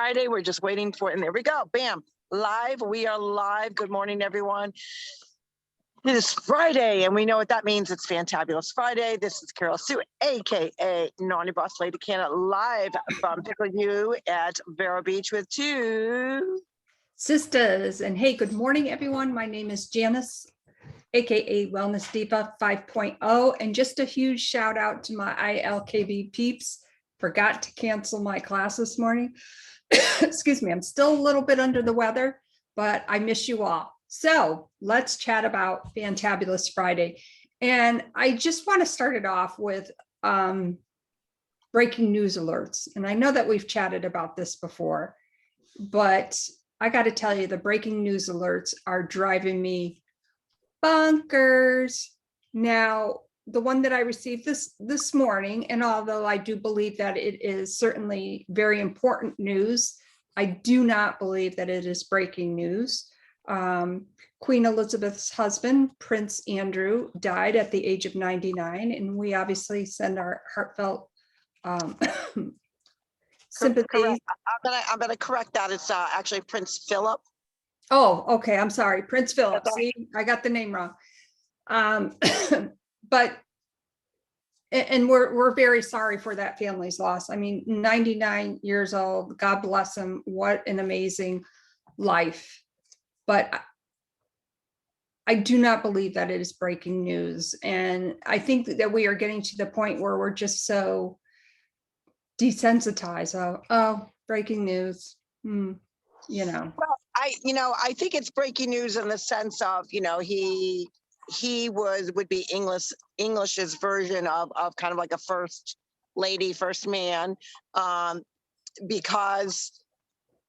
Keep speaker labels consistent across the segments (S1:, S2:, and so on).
S1: Friday. We're just waiting for it. And there we go. Bam. Live. We are live. Good morning, everyone. It is Friday, and we know what that means. It's Fantabulous Friday. This is Carroll-Sue, a.k.a. Naughty Boss Lady Canada, live from Pickle U at Vero Beach with
S2: TwoSistas. And hey, good morning, everyone. My name is Janis, aka Wellness Diva 5.0. And just a huge shout out to my ILKB peeps. Forgot to cancel my class this morning. Excuse me, I'm still a little bit under the weather, but I miss you all. So let's chat about Fantabulous Friday. And I just want to start it off with breaking news alerts. And I know that we've chatted about this before, but I got to tell you, the breaking news alerts are driving me bonkers. Now, the one that I received this morning, and although I do believe that it is certainly very important news, I do not believe that it is breaking news. Queen Elizabeth's husband, Prince Andrew, died at the age of 99, and we obviously send our heartfelt sympathies.
S1: I'm gonna correct that. It's actually Prince Philip.
S2: Oh, okay. I'm sorry, Prince Philip. See, I got the name wrong. But we're very sorry for that family's loss. I mean, 99 years old. God bless him. What an amazing life. But I do not believe that it is breaking news. And I think that we are getting to the point where we're just so desensitized. Oh, breaking news. Well,
S1: I think it's breaking news in the sense of, he would be English's version of kind of like a first lady, first man, because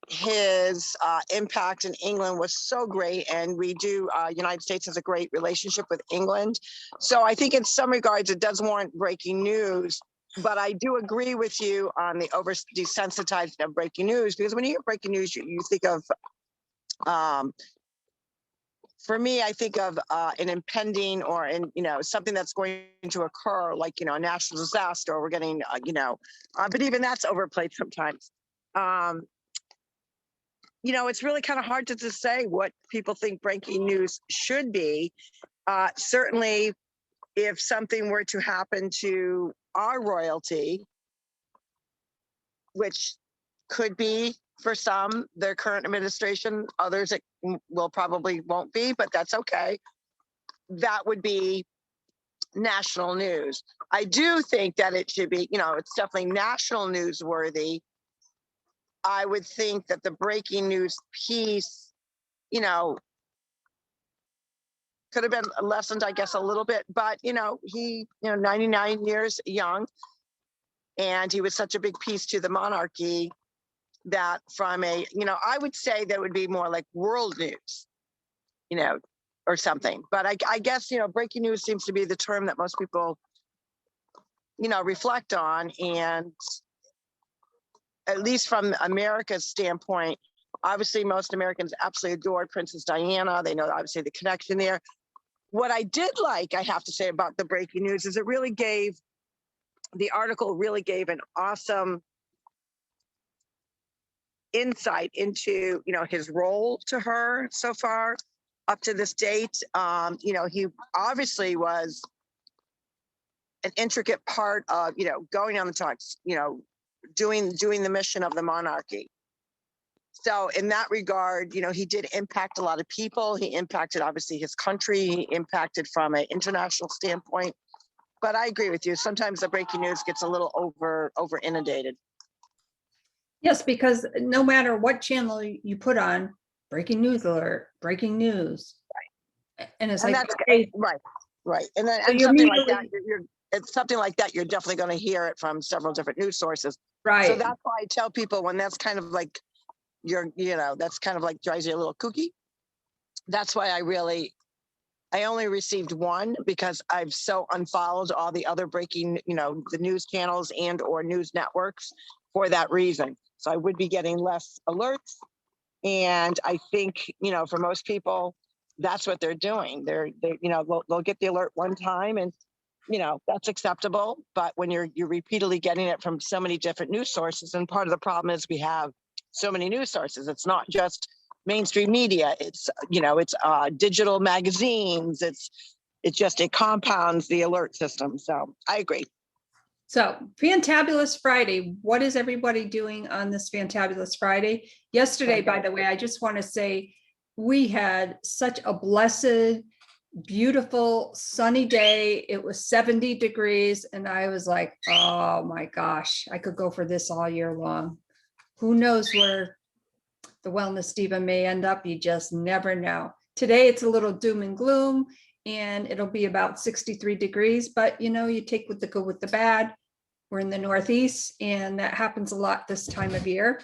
S1: his impact in England was so great, and United States has a great relationship with England. So I think in some regards it does warrant breaking news, but I do agree with you on the over desensitizing of breaking news, because when you hear breaking news, you think of, for me, I think of an impending or something that's going to occur, like, a national disaster, or we're getting, but even that's overplayed sometimes. It's really kind of hard to say what people think breaking news should be. Certainly, if something were to happen to our royalty, which could be for some, their current administration, others it probably won't be, but that's okay. That would be national news. I do think that it should be, it's definitely national newsworthy. I would think that the breaking news piece, could have been lessened, I guess, a little bit, but, he, 99 years young, and he was such a big piece to the monarchy that from I would say that would be more like world news, or something. But I guess, breaking news seems to be the term that most people, reflect on. And at least from America's standpoint, obviously most Americans absolutely adored Princess Diana. They know obviously the connection there. What I did like, I have to say, about the breaking news is the article really gave an awesome insight into, his role to her so far up to this date. He obviously was an intricate part of, going on the talks, doing the mission of the monarchy. So in that regard, he did impact a lot of people. He impacted obviously his country. He impacted from an international standpoint. But I agree with you. Sometimes the breaking news gets a little over inundated.
S2: Yes, because no matter what channel you put on, breaking news alert, breaking news. Right. And it's like, okay.
S1: Right. And then something like that, it's something like that, you're definitely going to hear it from several different news sources. Right. So that's why I tell people, when that's kind of like that's kind of like drives you a little kooky. That's why I only received one, because I've so unfollowed all the other breaking, the news channels and or news networks for that reason. So I would be getting less alerts. And I think, for most people, that's what they're doing. They'll get the alert one time, and that's acceptable. But when you're repeatedly getting it from so many different news sources, and part of the problem is we have so many news sources. It's not just mainstream media. It's, it's digital magazines. It compounds the alert system. So I agree.
S2: So Fantabulous Friday, what is everybody doing on this Fantabulous Friday? Yesterday, by the way, I just want to say we had such a blessed, beautiful, sunny day. It was 70 degrees and I was like, oh my gosh, I could go for this all year long. Who knows where the Wellness Diva may end up? You just never know. Today it's a little doom and gloom and it'll be about 63 degrees, but you take with the good with the bad. We're in the Northeast and that happens a lot this time of year.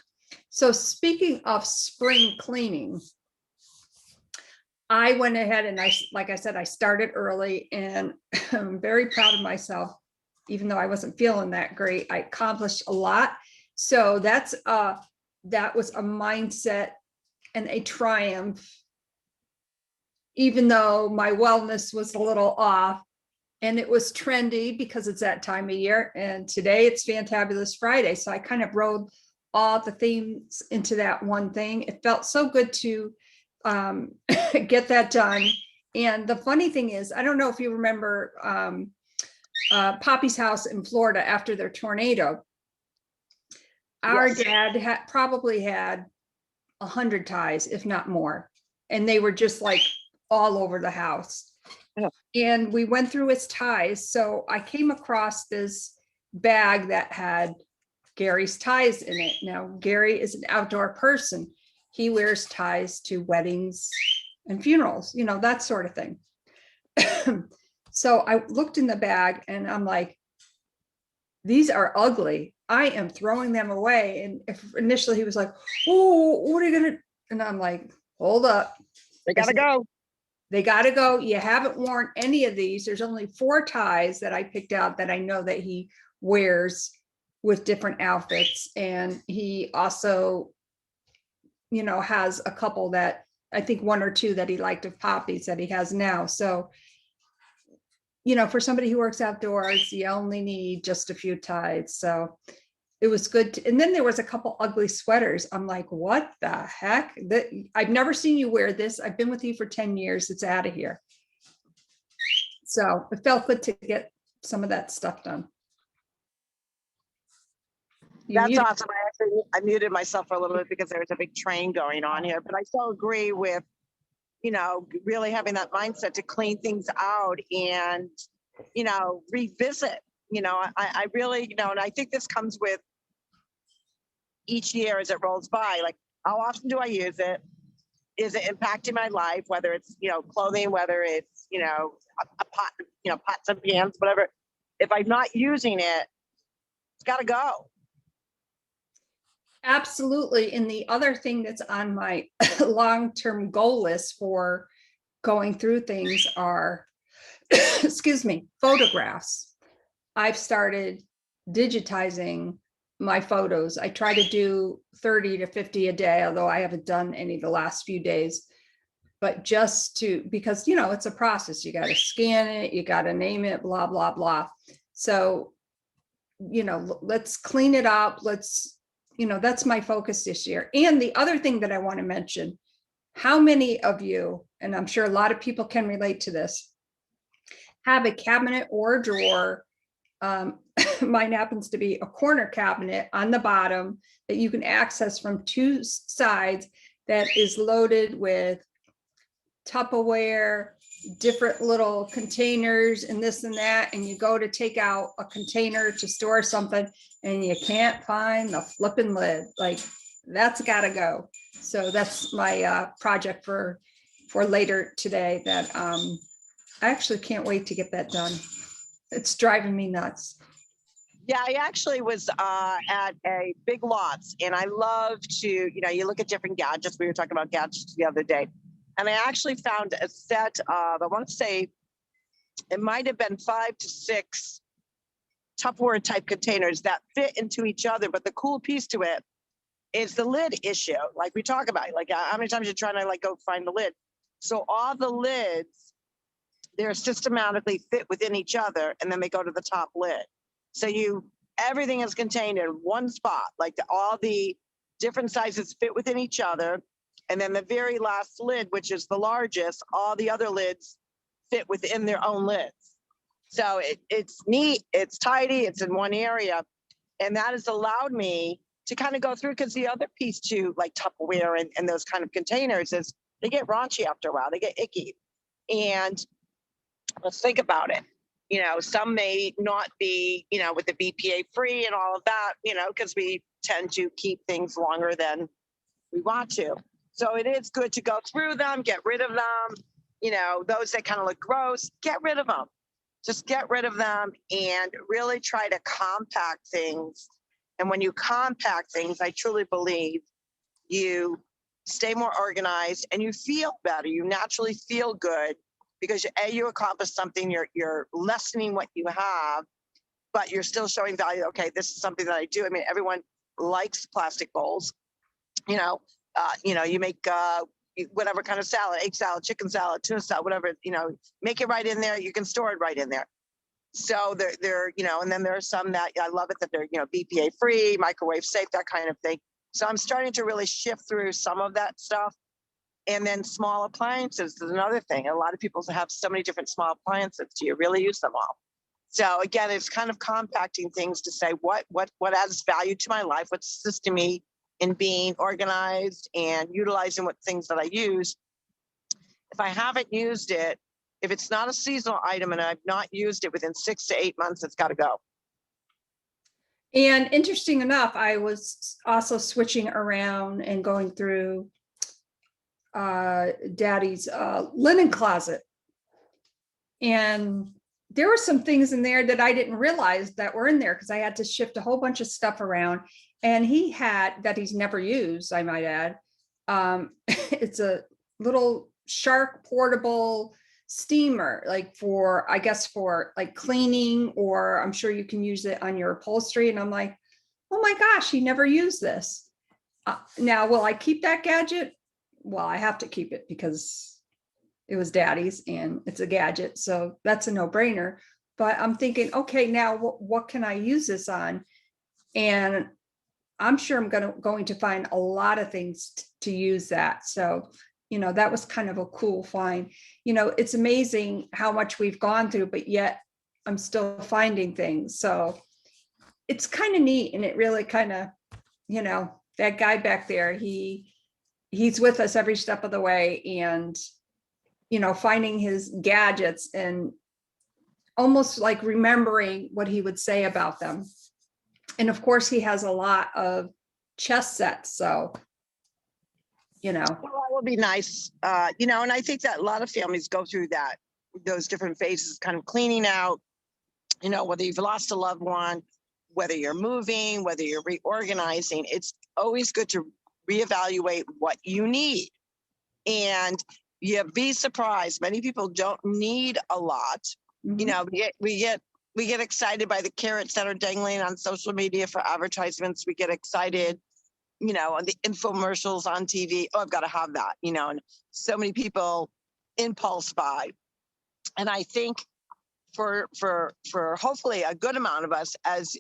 S2: So speaking of spring cleaning, I went ahead and like I said, I started early and I'm very proud of myself. Even though I wasn't feeling that great, I accomplished a lot. So that was a mindset and a triumph, even though my wellness was a little off. And it was trendy because it's that time of year. And today it's Fantabulous Friday. So I kind of rolled all the themes into that one thing. It felt so good to get that done. And the funny thing is, I don't know if you remember Poppy's house in Florida after their tornado. Our dad probably had 100 ties, if not more. And they were just like all over the house. And we went through his ties. So I came across this bag that had Gary's ties in it. Now, Gary is an outdoor person. He wears ties to weddings and funerals, that sort of thing. So I looked in the bag and I'm like, these are ugly. I am throwing them away. And initially he was like, oh, what are you going to? And I'm like, hold up.
S1: They got to go.
S2: They got to go. You haven't worn any of these. There's only 4 ties that I picked out that I know that he wears with different outfits. And he also, has a couple that I think 1 or 2 that he liked of Poppy's that he has now. So, for somebody who works outdoors, you only need just a few ties. So it was good. And then there was a couple ugly sweaters. I'm like, what the heck? I've never seen you wear this. I've been with you for 10 years. It's out of here. So it felt good to get some of that stuff done.
S1: That's awesome. I muted myself for a little bit because there was a big train going on here, but I still agree with, really having that mindset to clean things out and, revisit, I really, and I think this comes with each year as it rolls by, like, how often do I use it? Is it impacting my life? Whether it's, clothing, whether it's, a pot, pots and pans, whatever. If I'm not using it, it's got to go.
S2: Absolutely. And the other thing that's on my long-term goal list for going through things are, excuse me, photographs. I've started digitizing my photos. I try to do 30 to 50 a day, although I haven't done any the last few days. But just because, it's a process. You got to scan it, you got to name it, blah, blah, blah. So, let's clean it up. That's my focus this year. And the other thing that I want to mention, how many of you, and I'm sure a lot of people can relate to this, have a cabinet or a drawer. Mine happens to be a corner cabinet on the bottom that you can access from 2 sides that is loaded with Tupperware, different little containers and this and that. And you go to take out a container to store something and you can't find the flipping lid. Like, that's got to go. So that's my project for later today that I actually can't wait to get that done. It's driving me nuts.
S1: Yeah, I actually was at a Big Lots, and I love to, you look at different gadgets. We were talking about gadgets the other day, and I actually found a set of, I want to say it might have been 5 to 6 Tupperware type containers that fit into each other. But the cool piece to it is the lid issue. Like we talk about, like how many times you're trying to go find the lid. So all the lids, they're systematically fit within each other, and then they go to the top lid. So everything is contained in one spot, like all the different sizes fit within each other. And then the very last lid, which is the largest, all the other lids fit within their own lids. So it's neat, it's tidy, it's in one area. And that has allowed me to kind of go through, because the other piece too, like Tupperware and those kind of containers, is they get raunchy after a while, they get icky. And let's think about it. You know, some may not be, you know, with the BPA free and all of that, you know, because we tend to keep things longer than we want to. So it is good to go through them, get rid of them. You know, those that kind of look gross, get rid of them. Just get rid of them and really try to compact things. And when you compact things, I truly believe you stay more organized and you feel better. You naturally feel good because you accomplish something, you're lessening what you have, but you're still showing value. Okay, this is something that I do. I mean, everyone likes plastic bowls. You know, you make whatever kind of salad, egg salad, chicken salad, tuna salad, whatever, you know, make it right in there. You can store it right in there. So they're, you know, and then there are some that I love it that they're, you know, BPA free, microwave safe, that kind of thing. So I'm starting to really shift through some of that stuff. And then small appliances is another thing. A lot of people have so many different small appliances. Do you really use them all? So again, it's kind of compacting things to say what adds value to my life, what assists me in being organized and utilizing what things that I use. If I haven't used it, if it's not a seasonal item and I've not used it within 6 to 8 months, it's got to go.
S2: And interesting enough, I was also switching around and going through Daddy's linen closet. And there were some things in there that I didn't realize that were in there because I had to shift a whole bunch of stuff around. And he had, that he's never used, I might add, it's a little Shark portable steamer, like for, I guess for like cleaning, or I'm sure you can use it on your upholstery. And I'm like, oh my gosh, he never used this. Now, will I keep that gadget? Well, I have to keep it because it was Daddy's and it's a gadget. So that's a no-brainer. But I'm thinking, okay, now what can I use this on? And I'm sure I'm going to find a lot of things to use that. So, you know, that was kind of a cool find. You know, it's amazing how much we've gone through, but yet I'm still finding things. So it's kind of neat. And it really kind of, you know, that guy back there, he's with us every step of the way, and, you know, finding his gadgets and almost like remembering what he would say about them. And of course, he has a lot of chess sets. So, you know,
S1: well, that will be nice. You know, and I think that a lot of families go through those different phases, kind of cleaning out, you know, whether you've lost a loved one, whether you're moving, whether you're reorganizing. It's always good to reevaluate what you need. And you'd be surprised. Many people don't need a lot. Mm-hmm. You know, we get excited by the carrots that are dangling on social media for advertisements. We get excited, you know, on the infomercials on TV. Oh, I've got to have that, you know, and so many people impulse buy. And I think for hopefully a good amount of us, as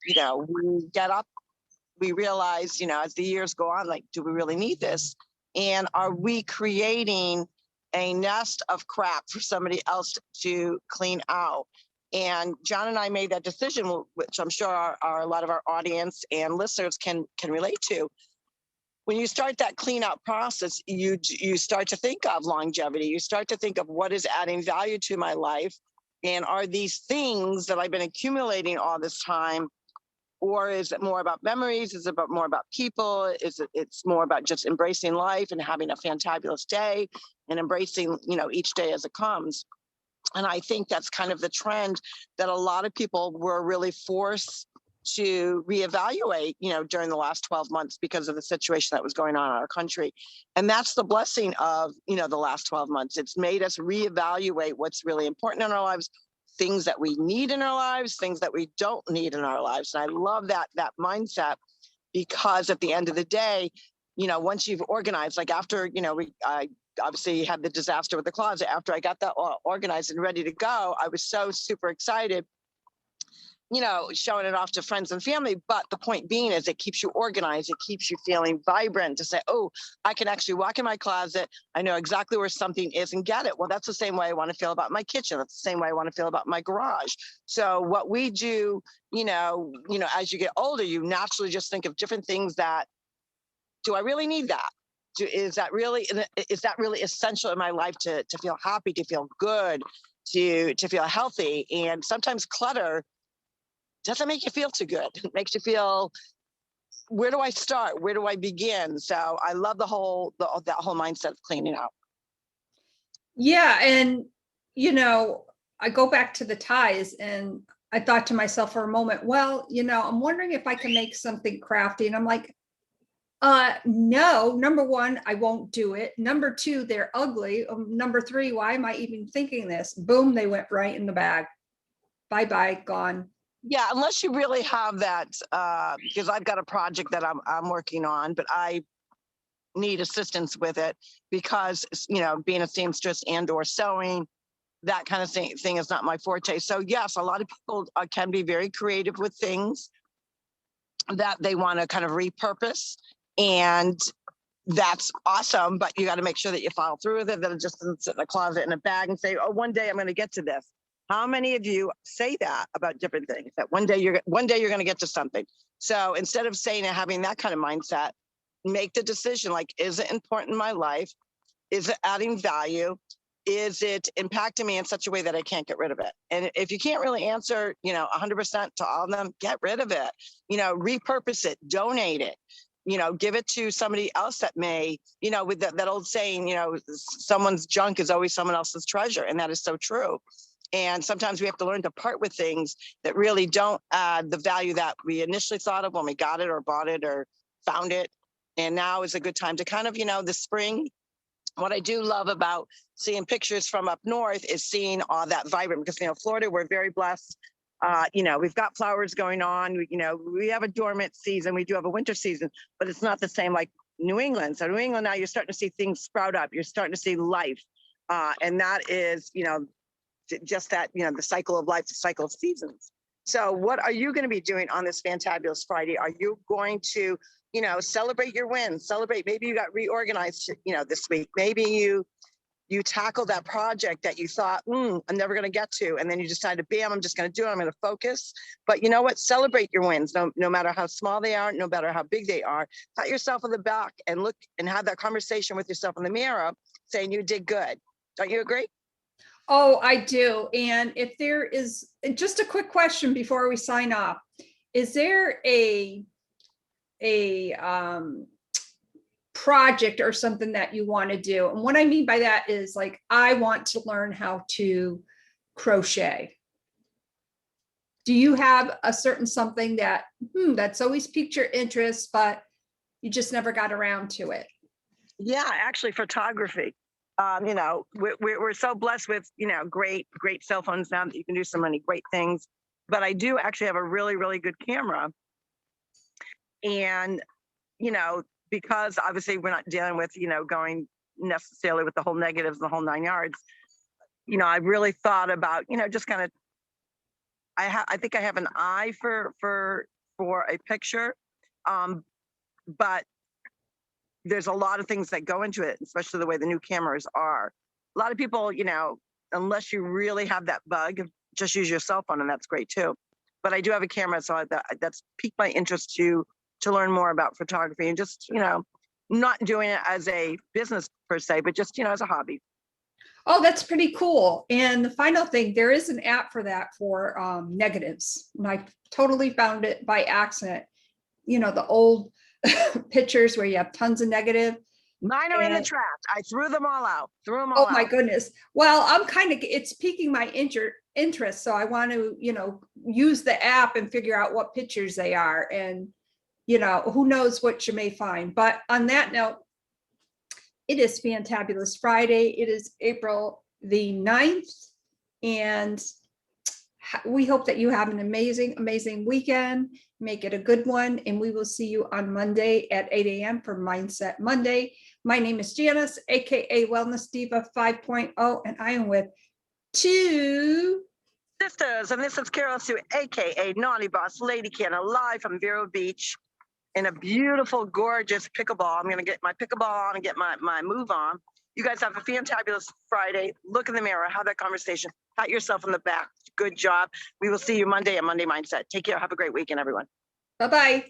S1: you know, we get up, we realize, you know, as the years go on, like, do we really need this? And are we creating a nest of crap for somebody else to clean out? And John and I made that decision, which I'm sure a lot of our audience and listeners can relate to. When you start that clean out process, you start to think of longevity. You start to think of what is adding value to my life. And are these things that I've been accumulating all this time, or is it more about memories? Is it more about people? It's more about just embracing life and having a fantabulous day and embracing, you know, each day as it comes? And I think that's kind of the trend that a lot of people were really forced to reevaluate, you know, during the last 12 months because of the situation that was going on in our country. And that's the blessing of, you know, the last 12 months. It's made us reevaluate what's really important in our lives, things that we need in our lives, things that we don't need in our lives. And I love that mindset, because at the end of the day, you know, once you've organized, like after, you know, I obviously had the disaster with the closet. After I got that all organized and ready to go, I was so super excited showing it off to friends and family. But the point being is it keeps you organized. It keeps you feeling vibrant to say, oh, I can actually walk in my closet. I know exactly where something is and get it. Well, that's the same way I want to feel about my kitchen. That's the same way I want to feel about my garage. So what we do, as you get older, you naturally just think of different things that, do I really need that? Is that really essential in my life to feel happy, to feel good, to feel healthy? And sometimes clutter doesn't make you feel too good. It makes you feel, where do I start? Where do I begin? So I love that whole mindset of cleaning out.
S2: Yeah. And, I go back to the ties and I thought to myself for a moment, well, I'm wondering if I can make something crafty. And I'm like, no, number one, I won't do it. Number two, they're ugly. Number three, why am I even thinking this? Boom, they went right in the bag. Bye-bye, gone.
S1: Yeah, unless you really have that, because I've got a project that I'm working on, but I need assistance with it because, being a seamstress and or sewing, that kind of thing is not my forte. So yes, a lot of people can be very creative with things that they want to kind of repurpose, and that's awesome, but you got to make sure that you follow through with it, that it just doesn't sit in a closet in a bag and say, oh, one day I'm going to get to this. How many of you say that about different things, that one day you're going to get to something? So instead of saying and having that kind of mindset, make the decision, like, is it important in my life? Is it adding value? Is it impacting me in such a way that I can't get rid of it? And if you can't really answer, 100% to all of them, get rid of it, repurpose it, donate it, give it to somebody else that may, with that old saying, someone's junk is always someone else's treasure. And that is so true. And sometimes we have to learn to part with things that really don't add the value that we initially thought of when we got it or bought it or found it. And now is a good time to kind of, this spring, what I do love about seeing pictures from up north is seeing all that vibrant, because, Florida, we're very blessed. We've got flowers going on. We have a dormant season. We do have a winter season, but it's not the same like New England. So New England, now you're starting to see things sprout up. You're starting to see life. And that is, just that, the cycle of life, the cycle of seasons. So what are you going to be doing on this Fantabulous Friday? Are you going to, celebrate your wins, maybe you got reorganized, this week. Maybe you tackled that project that you thought, I'm never going to get to. And then you decided, bam, I'm just going to do it. I'm going to focus. But you know what? Celebrate your wins, no matter how small they are, no matter how big they are. Pat yourself on the back and look and have that conversation with yourself in the mirror saying you did good. Don't you agree?
S2: Oh, I do. And if there is just a quick question before we sign off, is there a project or something that you want to do? And what I mean by that is, like, I want to learn how to crochet. Do you have a certain something that that's always piqued your interest, but you just never got around to it?
S1: Yeah, actually, photography. We're so blessed with, great cell phones now that you can do so many great things. But I do actually have a really, really good camera. And, because obviously we're not dealing with, going necessarily with the whole negatives, the whole 9 yards, I really thought about, just kind of, I think I have an eye for a picture. But there's a lot of things that go into it, especially the way the new cameras are. A lot of people, unless you really have that bug, just use your cell phone, and that's great too. But I do have a camera, so that's piqued my interest to learn more about photography, and just, not doing it as a business per se, but just, as a hobby.
S2: Oh, that's pretty cool. And the final thing, there is an app for that, for negatives. And I totally found it by accident. The old pictures where you have tons of negative.
S1: Mine are in the trash. I threw them all out.
S2: Oh my goodness. Well, it's piquing my interest. So I want to, use the app and figure out what pictures they are. And, who knows what you may find. But on that note, it is Fantabulous Friday. It is April the 9th. And we hope that you have an amazing, amazing weekend. Make it a good one. And we will see you on Monday at 8 a.m. for Mindset Monday. My name is Janis, aka Wellness Diva 5.0, and I am with
S1: Sisters, and this is Carroll-Sue, aka Naughty Boss Lady Canna, live from Vero Beach in a beautiful, gorgeous pickleball. I'm going to get my pickleball on and get my move on. You guys have a fantabulous Friday. Look in the mirror, have that conversation, pat yourself on the back. Good job. We will see you Monday at Monday Mindset. Take care. Have a great weekend, everyone.
S2: Bye-bye.